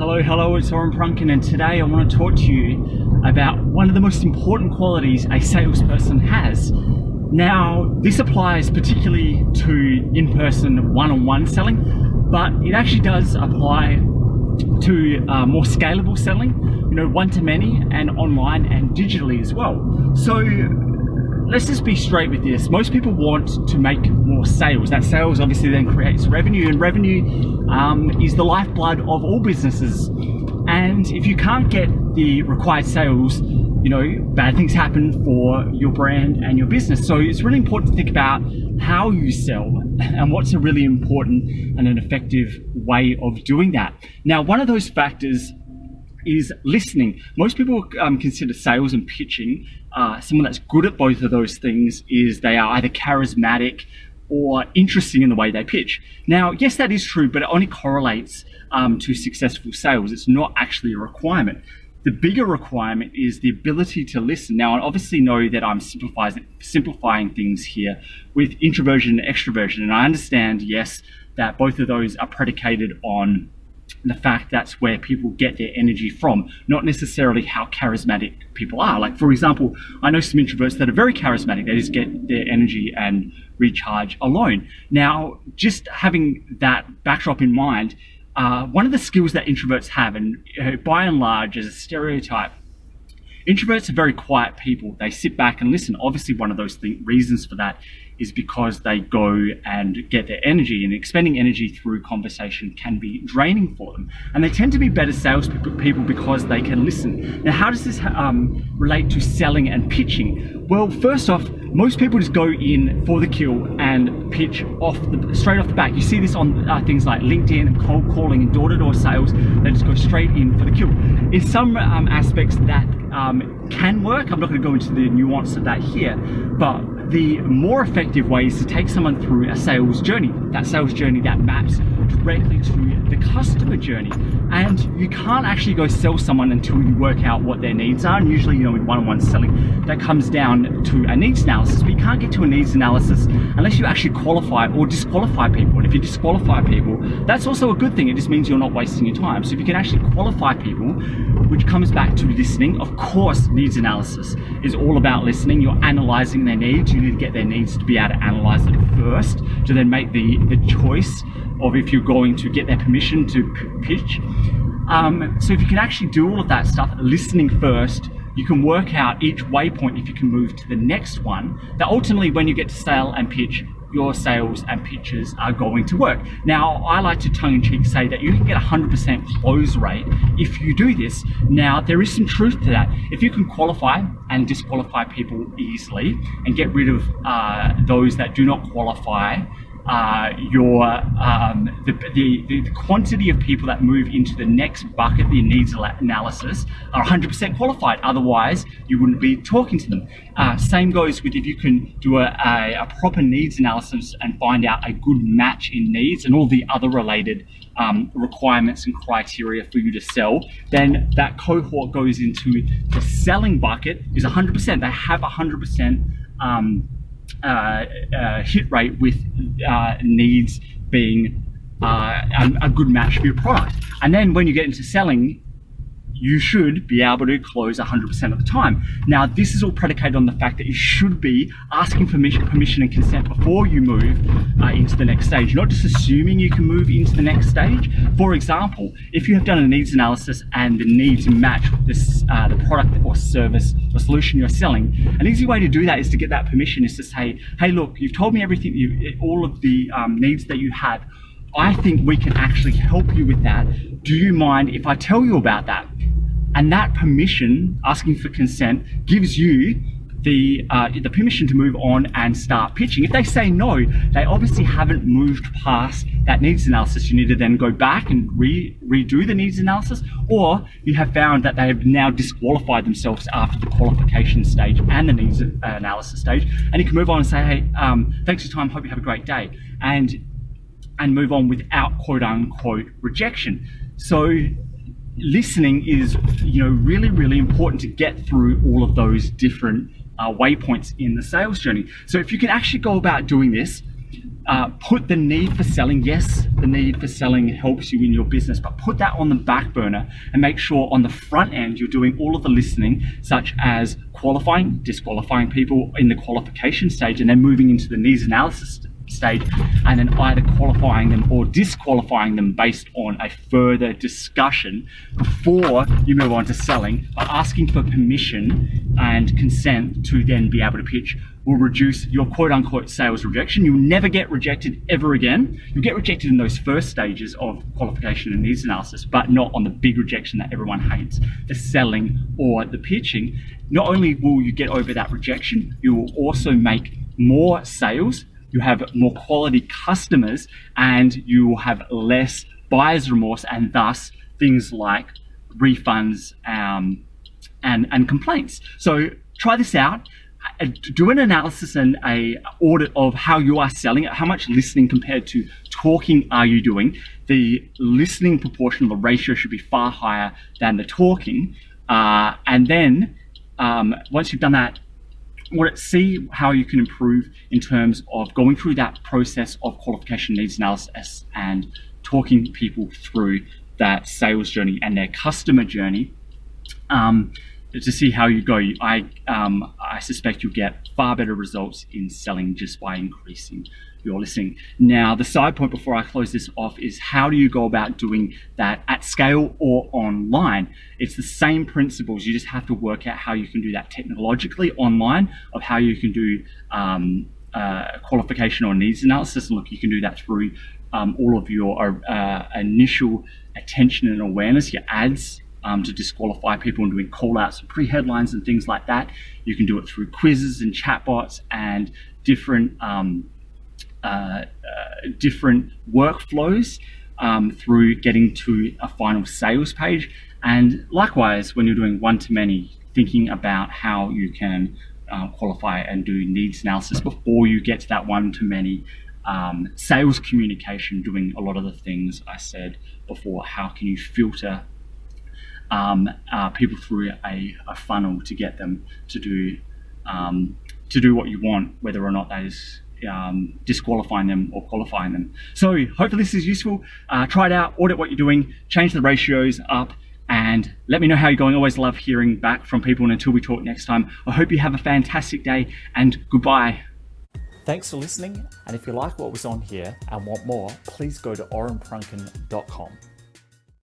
Hello, it's Oren Prunkin, and today I want to talk to you about one of the most important qualities a salesperson has. Now, this applies particularly to in-person one-on-one selling, but it actually does apply to more scalable selling, one-to-many and online and digitally as well. So let's just be straight with this. Most people want to make more sales. That sales obviously then creates revenue, and revenue is the lifeblood of all businesses. And if you can't get the required sales, bad things happen for your brand and your business. So it's really important to think about how you sell and what's a really important and an effective way of doing that. Now, one of those factors is listening. Most people consider sales and pitching someone that's good at both of those things is they are either charismatic or interesting in the way they pitch. Now, yes, that is true, but it only correlates to successful sales. It's not actually a requirement. The bigger requirement is the ability to listen. Now, I obviously know that I'm simplifying things here with introversion and extroversion, and I understand, yes, that both of those are predicated on the fact that's where people get their energy from, not necessarily how charismatic people are. Like, for example, I know some introverts that are very charismatic. They just get their energy and recharge alone. Now, just having that backdrop in mind, one of the skills that introverts have, and by and large as a stereotype, introverts are very quiet people. They sit back and listen. Obviously, one of those reasons for that is because they go and get their energy, and expending energy through conversation can be draining for them. And they tend to be better salespeople because they can listen. Now, how does this relate to selling and pitching? Well, first off, most people just go in for the kill and pitch straight off the back. You see this on things like LinkedIn and cold calling and door-to-door sales. They just go straight in for the kill. In some aspects that can work. I'm not going to go into the nuance of that here, but the more effective way is to take someone through a sales journey. That sales journey that maps directly to the customer journey. And you can't actually go sell someone until you work out what their needs are. And usually, with one-on-one selling, that comes down to a needs analysis. But you can't get to a needs analysis unless you actually qualify or disqualify people. And if you disqualify people, that's also a good thing. It just means you're not wasting your time. So if you can actually qualify people, which comes back to listening, of course, needs analysis is all about listening. You're analyzing their needs. You need to get their needs to be able to analyze it first to then make the choice of if you're going to get their permission to pitch. So if you can actually do all of that stuff, listening first, you can work out each waypoint if you can move to the next one, that ultimately when you get to sell and pitch, your sales and pitches are going to work. Now, I like to tongue-in-cheek say that you can get 100% close rate if you do this. Now, there is some truth to that. If you can qualify and disqualify people easily and get rid of those that do not qualify, the quantity of people that move into the next bucket, the needs analysis, are 100% qualified. Otherwise, you wouldn't be talking to them. Same goes with if you can do a proper needs analysis and find out a good match in needs and all the other related requirements and criteria for you to sell, then that cohort goes into the selling bucket is 100%. They have 100% hit rate with needs being a good match for your product. And then when you get into selling, you should be able to close 100% of the time. Now, this is all predicated on the fact that you should be asking permission and consent before you move into the next stage, not just assuming you can move into the next stage. For example, if you have done a needs analysis and the needs match this, the product or service or solution you're selling, an easy way to do that is to get that permission is to say, hey, look, you've told me everything, all of the needs that you have. I think we can actually help you with that. Do you mind if I tell you about that? And that permission, asking for consent, gives you the permission to move on and start pitching. If they say no, they obviously haven't moved past that needs analysis. You need to then go back and redo the needs analysis, or you have found that they have now disqualified themselves after the qualification stage and the needs analysis stage, and you can move on and say, hey, thanks for your time, hope you have a great day, and move on without quote unquote rejection. So listening is, really, really important to get through all of those different waypoints in the sales journey. So if you can actually go about doing this, put the need for selling, yes, the need for selling helps you in your business, but put that on the back burner and make sure on the front end you're doing all of the listening, such as qualifying, disqualifying people in the qualification stage, and then moving into the needs analysis stage, and then either qualifying them or disqualifying them based on a further discussion before you move on to selling. By asking for permission and consent to then be able to pitch will reduce your quote-unquote sales rejection. You'll never get rejected ever again. You'll get rejected in those first stages of qualification and needs analysis, but not on the big rejection that everyone hates, the selling or the pitching. Not only will you get over that rejection, you will also make more sales, you have more quality customers, and you will have less buyer's remorse, and thus things like refunds and complaints. So try this out. Do an analysis and a audit of how you are selling it. How much listening compared to talking are you doing? The listening proportion, the ratio should be far higher than the talking. And then once you've done that, see how you can improve in terms of going through that process of qualification needs analysis and talking people through that sales journey and their customer journey. To see how you go. I suspect you'll get far better results in selling just by increasing your listening. Now, the side point before I close this off is how do you go about doing that at scale or online? It's the same principles. You just have to work out how you can do that technologically online, of how you can do qualification or needs analysis. And look, you can do that through all of your initial attention and awareness, your ads, to disqualify people and doing call outs and pre-headlines and things like that. You can do it through quizzes and chatbots and different workflows through getting to a final sales page. And likewise, when you're doing one-to-many, thinking about how you can qualify and do needs analysis before you get to that one-to-many sales communication, doing a lot of the things I said before. How can you filter people through a funnel to get them to do what you want, whether or not that is disqualifying them or qualifying them. So hopefully this is useful. Try it out, audit what you're doing, change the ratios up, and let me know how you're going. Always love hearing back from people, and until we talk next time, I hope you have a fantastic day, and goodbye. Thanks for listening, and if you like what was on here and want more, please go to orenprunken.com.